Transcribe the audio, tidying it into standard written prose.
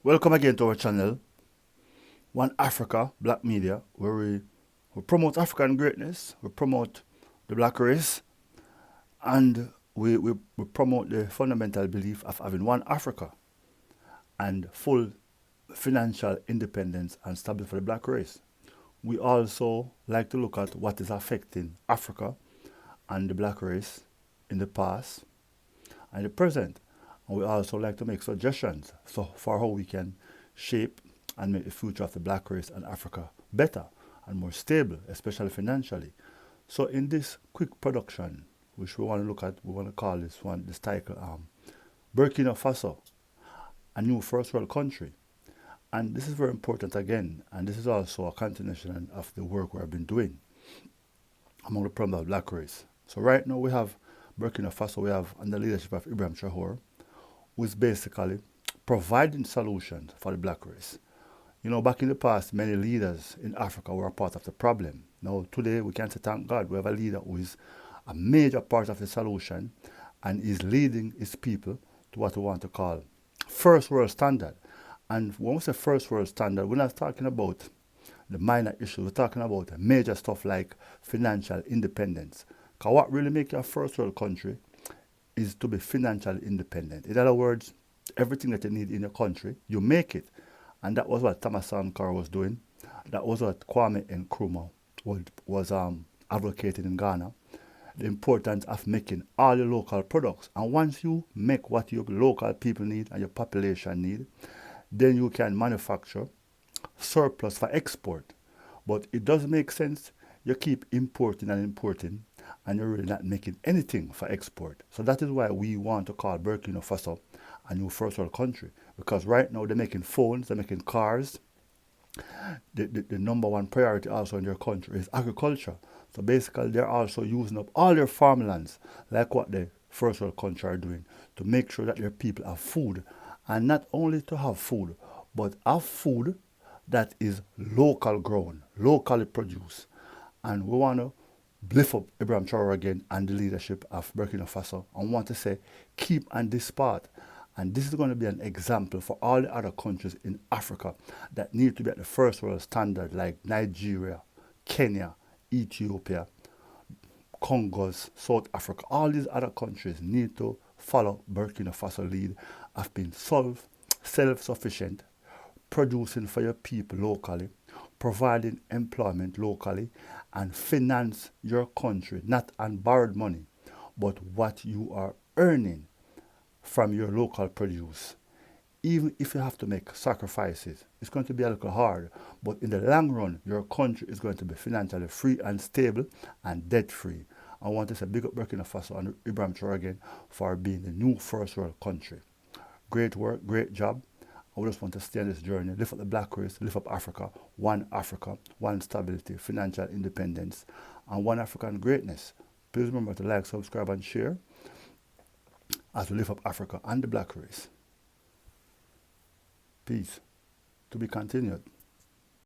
Welcome again to our channel, One Africa Black Media, where we promote African greatness, we promote the black race, and we promote the fundamental belief of having one Africa and full financial independence and stability for the black race. We also like to look at what is affecting Africa and the black race in the past and the present. And we also like to make suggestions for how we can shape and make the future of the black race and Africa better and more stable, especially financially. So in this quick production, which we want to look at, we want to call this title, Burkina Faso, a new first world country. And this is very important again, and this is also a continuation of the work we have been doing among the problems of black race. So right now we have Burkina Faso, we have under the leadership of Ibrahim Traore, who is basically providing solutions for the black race. You know, back in the past, many leaders in Africa were a part of the problem. Now, today, we can say, thank God, we have a leader who is a major part of the solution and is leading his people to what we want to call first world standard. And when we say first world standard, we're not talking about the minor issues. We're talking about major stuff like financial independence. Because what really makes you a first world country is to be financially independent. In other words, everything that you need in your country, you make it. And that was what Thomas Sankara was doing. That was what Kwame Nkrumah was advocating in Ghana. The importance of making all your local products. And once you make what your local people need and your population need, then you can manufacture surplus for export. But it doesn't make sense. You keep importing and importing, and you're really not making anything for export. So that is why we want to call Burkina Faso a new first world country. Because right now they're making phones, they're making cars. The number one priority also in their country is agriculture. So basically they're also using up all their farmlands, like what the first world country are doing, to make sure that their people have food. And not only to have food, but have food that is local grown, locally produced. And we want to lift up Ibrahim Traore again and the leadership of Burkina Faso and want to say, keep on this path. And this is going to be an example for all the other countries in Africa that need to be at the first world standard, like Nigeria, Kenya, Ethiopia, Congos, South Africa. All these other countries need to follow Burkina Faso lead of being self-sufficient, producing for your people locally, providing employment locally, and finance your country, not on borrowed money, but what you are earning from your local produce. Even if you have to make sacrifices, it's going to be a little hard, but in the long run, your country is going to be financially free and stable and debt-free. I want to say big up Burkina Faso and Ibrahim Traore again for being the new first world country. Great work, great job. I just want to stay on this journey, lift up the black race, lift up Africa, one stability, financial independence, and one African greatness. Please remember to like, subscribe, and share as we lift up Africa and the black race. Peace. To be continued.